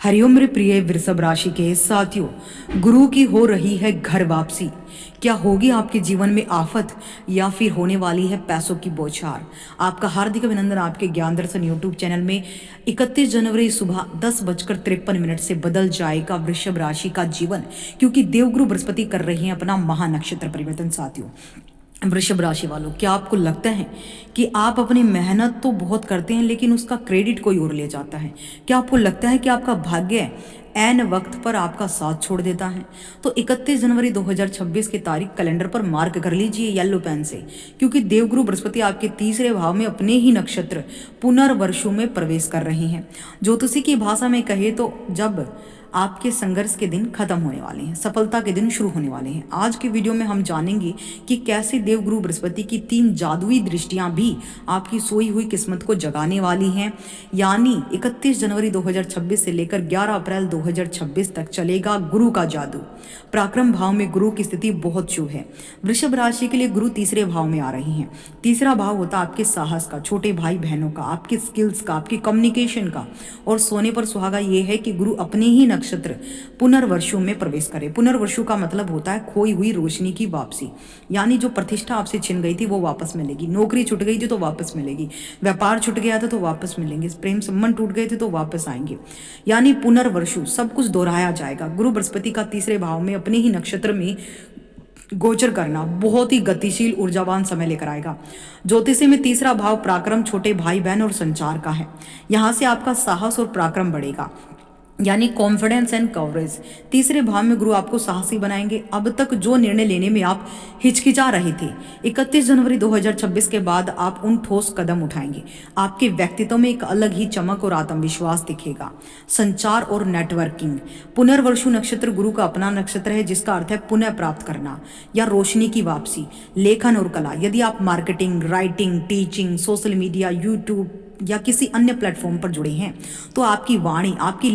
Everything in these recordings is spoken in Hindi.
हरिओम मेरे प्रिय वृषभ राशि के साथियों, गुरु की हो रही है घर वापसी। क्या होगी आपके जीवन में आफत या फिर होने वाली है पैसों की बौछार। आपका हार्दिक अभिनंदन आपके ज्ञान दर्शन यूट्यूब चैनल में। 31 जनवरी सुबह 10:53 से बदल जाएगा वृषभ राशि का जीवन, क्योंकि देवगुरु बृहस्पति कर रहे हैं अपना महानक्षत्र परिवर्तन। साथियों, वृषभ राशि वालों, क्या आपको लगता है कि आप अपनी मेहनत तो बहुत करते हैं लेकिन उसका क्रेडिट कोई और ले जाता है? क्या आपको लगता है कि आपका भाग्य ऐन वक्त पर आपका साथ छोड़ देता है? तो 31 जनवरी 2026 की तारीख कैलेंडर पर मार्क कर लीजिए येलो पेन से, क्योंकि देवगुरु बृहस्पति आपके तीसरे भाव में अपने ही नक्षत्र पुनर्वसु में प्रवेश कर रहे हैं। ज्योतिषी की भाषा में कहे तो जब आपके संघर्ष के दिन खत्म होने वाले हैं, सफलता के दिन शुरू होने वाले हैं। आज की वीडियो में हम जानेंगे कि कैसे देवगुरु बृहस्पति की 3 जादुई दृष्टियां भी आपकी सोई हुई किस्मत को जगाने वाली हैं। यानी 31 जनवरी 2026 से लेकर 11 अप्रैल 2026 तक चलेगा गुरु का जादू। पराक्रम भाव में गुरु की स्थिति बहुत शुभ है। वृषभ राशि के लिए गुरु तीसरे भाव में आ रही हैं। तीसरा भाव होता है आपके साहस का, छोटे भाई बहनों का, आपके स्किल्स का, आपकी कम्युनिकेशन का। और सोने पर सुहागा ये है कि गुरु अपने ही नक्षत्र पुनर्वसु में प्रवेश करे। पुनर्वसु का मतलब होता है खोई हुई रोशनी की वापसी। यानी जो प्रतिष्ठा आपसे छिन गई थी वो वापस मिलेगी, नौकरी छूट गई थी तो वापस मिलेगी, व्यापार छूट गया था तो वापस मिलेंगे, प्रेम संबंध टूट गए थे तो वापस आएंगे। यानी पुनर्वसु, सब कुछ दोहराया जाएगा। गुरु बृहस्पति का तीसरे भाव में अपने ही नक्षत्र में गोचर करना बहुत ही गतिशील ऊर्जावान समय लेकर आएगा। ज्योतिषी में तीसरा भाव पराक्रम, छोटे भाई बहन और संचार का है। यहां से आपका साहस और पराक्रम बढ़ेगा, यानी कॉन्फिडेंस एंड कवरेज। तीसरे भाव में गुरु आपको साहसी बनाएंगे। अब तक जो निर्णय लेने में आप हिचकिचा रहे थे, 31 जनवरी 2026 के बाद आप उन ठोस कदम उठाएंगे। आपके व्यक्तित्व में एक अलग ही चमक और आत्मविश्वास दिखेगा। संचार और नेटवर्किंग, पुनर्वसु नक्षत्र गुरु का अपना नक्षत्र है, जिसका अर्थ है पुनः प्राप्त करना या रोशनी की वापसी। लेखन और कला, यदि आप marketing, writing, teaching, social media, YouTube या किसी अन्य प्लेटफॉर्म पर जुड़े हैं तो आपकी वाणी, आपकी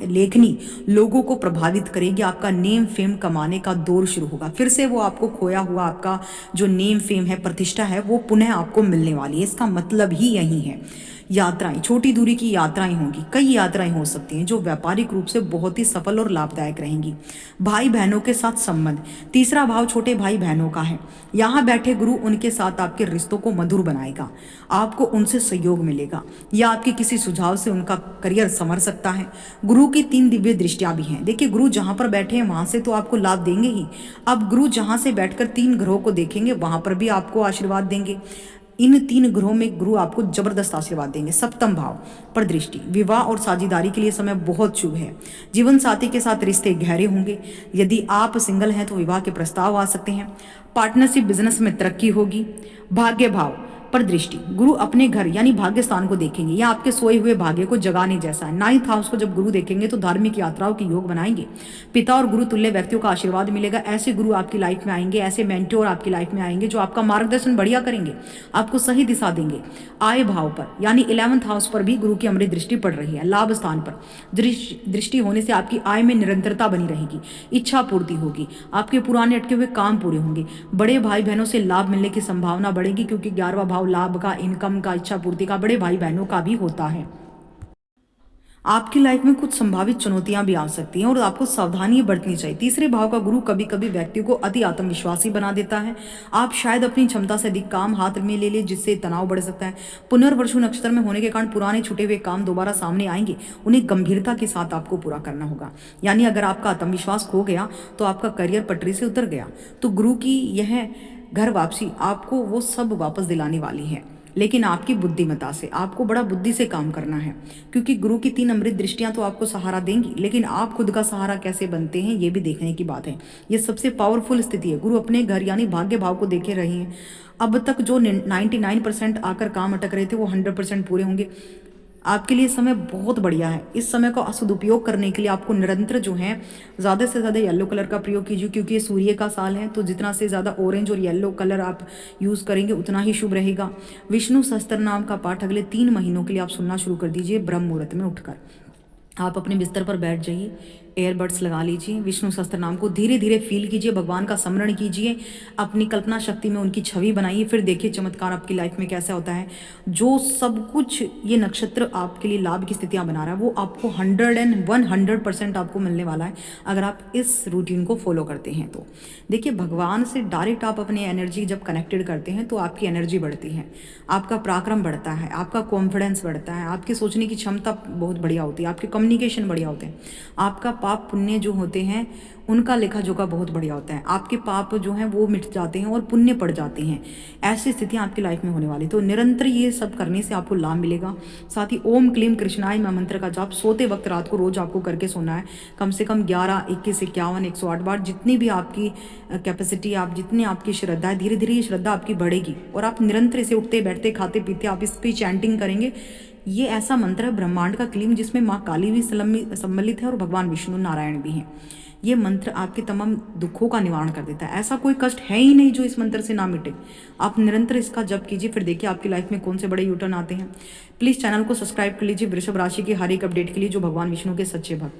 लेखनी लोगों को प्रभावित करेगी। आपका नेम फेम कमाने का दौर शुरू होगा। फिर से वो आपको खोया हुआ आपका जो नेम फेम है, प्रतिष्ठा है, वो पुनः आपको मिलने वाली है। इसका मतलब ही यही है। यात्राएं, छोटी दूरी की यात्राएं होंगी। कई यात्राएं हो सकती हैं जो व्यापारिक रूप से बहुत ही सफल और लाभदायक रहेंगी। भाई बहनों के साथ संबंध, तीसरा भाव छोटे भाई बहनों का है। यहाँ बैठे गुरु उनके साथ आपके रिश्तों को मधुर बनाएगा। आपको उनसे सहयोग मिलेगा या आपके किसी सुझाव से उनका करियर संवर सकता है। गुरु की 3 दिव्य दृष्टियां भी हैं। देखिए, गुरु जहां पर बैठे हैं वहां से तो आपको लाभ देंगे ही। अब गुरु जहां से बैठकर 3 ग्रहों को देखेंगे वहां पर भी आपको आशीर्वाद देंगे। इन 3 ग्रहों में गुरु आपको जबरदस्त आशीर्वाद देंगे। सप्तम भाव पर दृष्टि, विवाह और साझेदारी के लिए समय बहुत शुभ है। जीवन साथी के साथ रिश्ते गहरे होंगे। यदि आप सिंगल हैं तो विवाह के प्रस्ताव आ सकते हैं। पार्टनरशिप, बिजनेस में तरक्की होगी। भाग्य भाव पर दृष्टि, गुरु अपने घर यानी भाग्य स्थान को देखेंगे। यह आपके सोए हुए भाग्य को जगाने जैसा है। 9th हाउस को जब गुरु देखेंगे तो धार्मिक यात्राओं के योग बनाएंगे। पिता और गुरु तुल्य व्यक्तियों का आशीर्वाद मिलेगा। ऐसे गुरु आपकी लाइफ में आएंगे, ऐसे मेंटोर आपकी लाइफ में आएंगे जो आपका मार्गदर्शन बढ़िया करेंगे, आपको सही दिशा देंगे। आय भाव पर यानी 11th हाउस पर भी गुरु की अमृत दृष्टि पड़ रही है। लाभ स्थान पर दृष्टि होने से आपकी आय में निरंतरता बनी रहेगी, इच्छा पूर्ति होगी, आपके पुराने अटके हुए काम पूरे होंगे। बड़े भाई बहनों से लाभ मिलने की संभावना बढ़ेगी, क्योंकि 11वां भाव लाभ का, इनकम का, इच्छा पूर्ति का बड़े भाई बहनों का भी होता है। आपकी लाइफ में कुछ संभावित चुनौतियां भी आ सकती हैं और आपको सावधानी बरतनी चाहिए। तीसरे भाव का गुरु कभी कभी व्यक्ति को अति आत्मविश्वासी बना देता है। आप शायद अपनी क्षमता से अधिक काम हाथ में ले जिससे तनाव बढ़ सकता है। पुनर्वसु नक्षत्र में होने के कारण पुराने छूटे हुए काम दोबारा सामने आएंगे। उन्हें गंभीरता के साथ आपको पूरा करना होगा। यानी अगर आपका आत्मविश्वास खो गया तो आपका करियर पटरी से उतर गया, तो गुरु की यह घर वापसी आपको वो सब वापस दिलाने वाली है। लेकिन आपकी बुद्धिमत्ता से, आपको बड़ा बुद्धि से काम करना है, क्योंकि गुरु की 3 अमृत दृष्टियां तो आपको सहारा देंगी, लेकिन आप खुद का सहारा कैसे बनते हैं ये भी देखने की बात है। ये सबसे पावरफुल स्थिति है। गुरु अपने घर यानी भाग्य भाव को देखे रहे हैं। अब तक जो 99% आकर काम अटक रहे थे वो 100% पूरे होंगे। आपके लिए समय बहुत बढ़िया है। इस समय को सदुपयोग करने के लिए आपको निरंतर जो है ज़्यादा से ज़्यादा येलो कलर का प्रयोग कीजिए, क्योंकि ये सूर्य का साल है। तो जितना से ज़्यादा ऑरेंज और येलो कलर आप यूज़ करेंगे उतना ही शुभ रहेगा। विष्णु सहस्त्र नाम का पाठ अगले 3 महीनों के लिए आप सुनना शुरू कर दीजिए ब्रह्म मुहूर्त में उठकर। आप अपने बिस्तर पर बैठ जाइए, एयरबड्स लगा लीजिए, विष्णु सहस्त्र नाम को धीरे धीरे फील कीजिए, भगवान का स्मरण कीजिए, अपनी कल्पना शक्ति में उनकी छवि बनाइए, फिर देखिए चमत्कार आपकी लाइफ में कैसा होता है। जो सब कुछ ये नक्षत्र आपके लिए लाभ की स्थितियाँ बना रहा है वो आपको 101% आपको मिलने वाला है अगर आप इस रूटीन को फॉलो करते हैं तो। देखिए भगवान से डायरेक्ट आप अपनी एनर्जी जब कनेक्टेड करते हैं तो आपकी एनर्जी बढ़ती है, आपका पराक्रम बढ़ता है, आपका कॉन्फिडेंस बढ़ता है, आपकी सोचने की क्षमता बहुत बढ़िया होती है, आपके कम्युनिकेशन बढ़िया होते हैं, आपका पाप पुण्य जो होते हैं उनका लेखा जोखा बहुत बढ़िया होता है, आपके पाप जो हैं वो मिट जाते हैं और पुण्य पड़ जाते हैं। ऐसी स्थितियाँ आपकी लाइफ में होने वाली, तो निरंतर ये सब करने से आपको लाभ मिलेगा। साथ ही ओम क्लीम कृष्णाय नमः मंत्र का जाप सोते वक्त रात को रोज आपको करके सोना है, कम से कम 11, 21, 51, 108 बार, जितनी भी आपकी कैपेसिटी, आप जितनी आपकी श्रद्धा है, धीरे धीरे ये श्रद्धा आपकी बढ़ेगी और आप निरंतर इसे उठते बैठते खाते पीते आप इस पर चैंटिंग करेंगे। ये ऐसा मंत्र है ब्रह्मांड का क्लीम जिसमें माँ काली भी सम्मिलित है और भगवान विष्णु नारायण भी हैं। ये मंत्र आपके तमाम दुखों का निवारण कर देता है, ऐसा कोई कष्ट है ही नहीं जो इस मंत्र से ना मिटे। आप निरंतर इसका जप कीजिए, फिर देखिए आपकी लाइफ में कौन से बड़े यूटर्न आते हैं। प्लीज़ चैनल को सब्सक्राइब कर लीजिए वृषभ राशि की हर एक अपडेट के लिए जो भगवान विष्णु के सच्चे भक्त हैं।